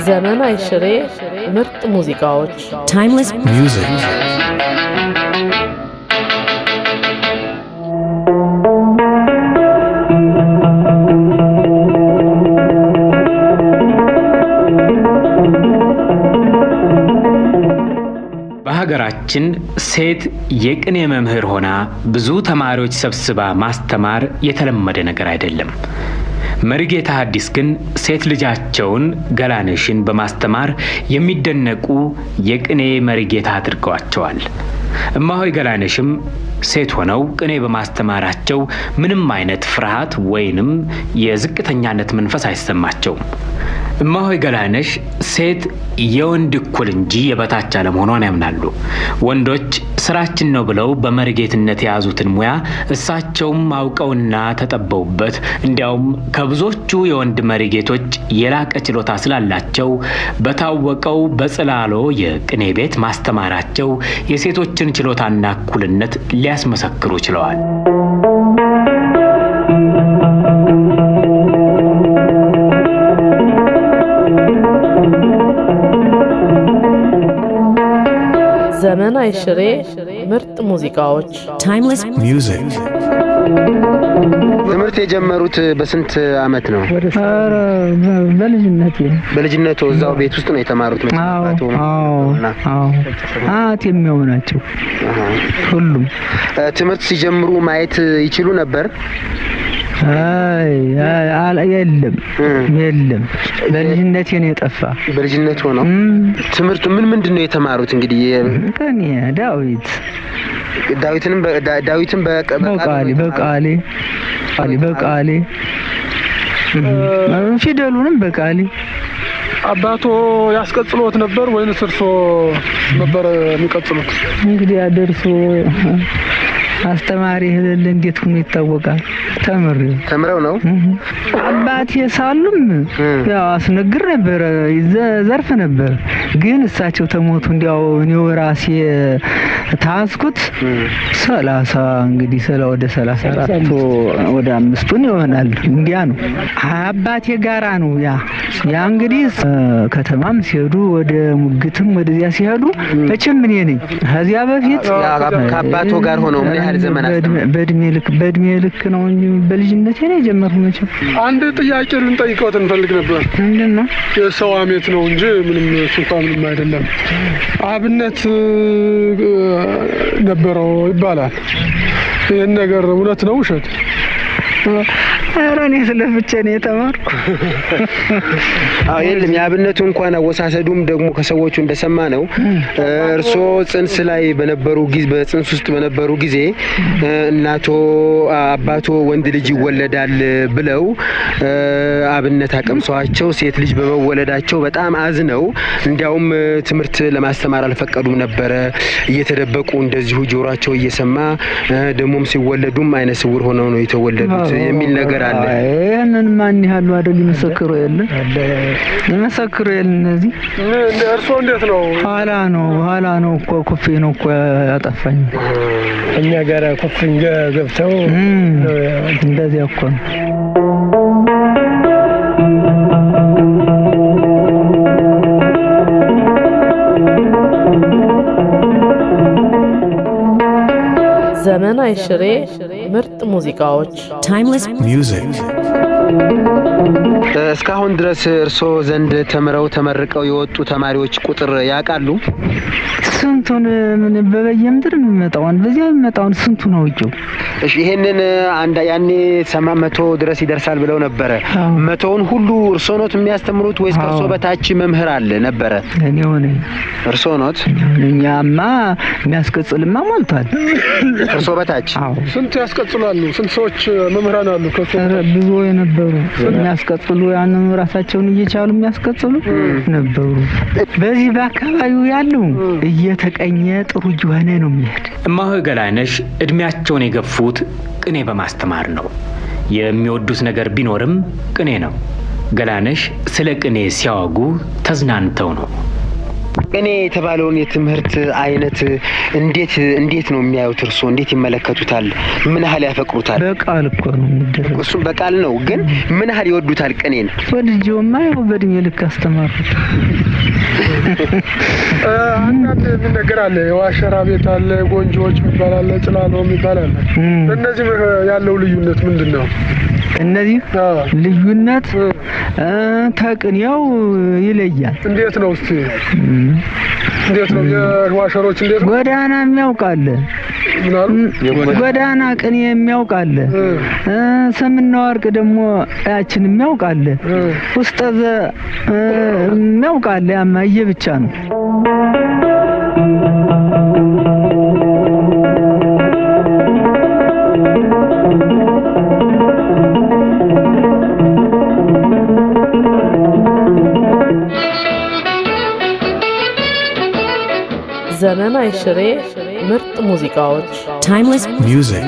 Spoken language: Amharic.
ዘመን አይሽሬ ምርጥ ሙዚቃዎች Timeless music. በሀገራችን ሴት የቅኔ መምህር ሆና ብዙ ተማሪዎች ሰብስባ ማስተማር የተለመደ ነገር አይደለም። መሪጌታ ሐዲስ ግን ሴት ልጃቸውን ገላነሽን በማስተማር የሚደነቁ የቅኔ መሪጌታ አድርገዋቸዋል። እማሆይ ገላነሽም ሴት ሆነው ቅኔ በማስተማራቸው ምንም አይነት ፍርሃት ወይንም የዝቅተኛነት መንፈስ አይሰማቸውም። እማሆይ ገላነሽ ሴት የወንድ እኩል እንጂ የበታች አለመሆኗን ያምናሉ። ወንዶች ስራችን ነው ብለው በመሪጌትነት የያዙትን ሙያ እሳቸውም አውቀውና ተጠበውበት እንዲያውም ከብዙዎቹ የወንድ መሪጌቶች የላቀ ችሎታ ስላላቸው በታወቀው በጽላሎ የቅኔ ቤት ማስተማራቸው የሴቶችን ችሎታና እኩልነት ሊያስመሰክሩ ችለዋል። ዘመን አይሽሬ ምርጥ ሙዚቃዎች Timeless music. ትምህርት የጀመሩት በስንት አመት ነው? በልጅነቴ እዛው ቤት ውስጥ ነው የተማሩት? አት የሚያውናቸው ሁሉም ትምህርት ሲጀምሩ ማየት ይችሉ ነበር? የለም በልጅነቴ ነው የጠፋ። በልጅነት ሆነው ትምህርቱ ምንድን ነው የተማሩት? እንግዲህ ከኔ ዳዊትን በቃሌ ፊደሉንም በቃሌ። አባቶ ያስቀጽሎት ነበር ወይስ እርሶ ነበር የሚቀጽሉት? እንግዲህ አደርሶ አስተማሪ ህልል እንዴት ሆኖ ይታወቃል? ተምረው ነው። አባቴ ሳሉም ያው አስነግር ነበር፣ ዘርፍ ነበር። ግን እሳቸው ተሞቱ። እንዲያው እኔው ራሴ ታስኩት 30 እንግዲህ ወደ 34 ወደ 5 ይሆናል። እንዲያ ነው አባቴ ጋራ ነው። ያ እንግዲህ ከተማም ሲሄዱ ወደ ሙግትም ወደዚያ ሲሄዱ መቼም እኔ ነኝ። ከዚያ በፊት ከአባቶ ጋር ሆነው ምን ያህል ዘመን በእድሜ ልክ ነው እንጂ በልጅነቴ ነው የጀመርኩት። መቼም አንድ ጥያቄ ልንጠይቀዎት እንፈልግ ነበር። ምንድነው? የሰው አሜት ነው እንጂ ምንም ምንም አይደለም። አብነት ነበረው ይባላል። ይሄን ነገር እውነት ነው ውሸት? አራኔ ስለፍቼ ነው የተማርኩ። የለም የአብነቱ እንኳን አወሳሰዱም ደግሞ ከሰዎቹ እንደሰማ ነው እርሶ ጽንስ ላይ በጽንስ ውስጥ በነበሩ ጊዜ አባቶ ወንድ ልጅ ይወለዳል ብለው አብነት አቀምሰዋቸው ሴት ልጅ በመወለዳቸው በጣም አዝነው እንዲያውም ትምህርት ለማስተማር አልፈቀዱም ነበረ። እየተደበቁ እንደዚሁ ጆሮአቸው እየሰማ ደሞም ሲወለዱም አይነ ስውር ሆነው ነው የተወለዱት የሚል ነገር አለ። ይሄንን ማን ያህሉ አይደል ይመሰክሩ የለ እነዚህ እርሶ እንዴት ነው? ኋላ ነው እኮ ኩፌ ነው እኮ ያጠፋኝ። እኛ ጋር ኩፍኝ ገብተው እንደዚያ እኮ ነው። ዘመን አይሽሬ ምርጥ ሙዚቃዎች Timeless music. እስካሁን ድረስ እርሶ ዘንድ ተመርቀው የወጡ ተማሪዎች ቁጥር ያውቃሉ? ስንቱን ምን በየምድር የሚመጣውን በዚያ የሚመጣውን ስንቱ ነው እጁ? እሺ ይሄንን ያኔ 100 ድረስ ይደርሳል ብለው ነበር። 100ውን ሁሉ እርሶ ኖት የሚያስተምሩት ወይስ ከርሶ በታች መምህር አለ ነበረ? እኔው ነኝ። እርሶ ኖት? እኛማ የሚያስቀጽልማ ሞልቷል። እርሶ በታች? ስንት ያስቀጽላሉ? ስንት ሰዎች መምህራን አሉ? ብዙ የነበሩ የሚያስቀጽሉ ያንን ራሳቸውን እየቻሉ የሚያስቀጽሉ ነበሩ። በዚህ በአካባቢው ያለው እየተቀኘ ጥሩ እየሆነ ነው የሚሄድ። እማሆይ ገላነሽ እድሜያቸውን የገፉት ቅኔ በማስተማር ነው። የሚወዱት ነገር ቢኖርም ቅኔ ነው። ገላነሽ ስለ ቅኔ ሲያወጉ ተዝናንተው ነው። እኔ የተባለውን የትምህርት አይነት እንዴት ነው የሚያዩት? እርሶ እንዴት ይመለከቱታል? ምን ያህል ያፈቅሩታል? በቃል እኮ ነው የሚደረግ። እሱም በቃል ነው፣ ግን ምን ያህል ይወዱታል ቅኔን? ወልጄውማ ያው በእድሜ ልክ አስተማሩት። አንዳንድ ምን ነገር አለ፣ የዋሸራ ቤት አለ፣ ጎንጆዎች የሚባል አለ፣ ጭላሎ የሚባል አለ። እነዚህ ያለው ልዩነት ምንድን ነው? እነዚህ ልዩነት ተቅኔው ይለያል። እንዴት ነው እስቲ? እንዴት ነው የዋሸሮች? እንዴት ጎዳና የሚያውቃለ ጎዳና ቅኔ የሚያውቃለ ሰምና ወርቅ ደግሞ ያችን የሚያውቃለ ውስጠዘ የሚያውቃለ ያማየ ብቻ ነው። ዘመን አይሽሬ ምርጥ ሙዚቃዎች music.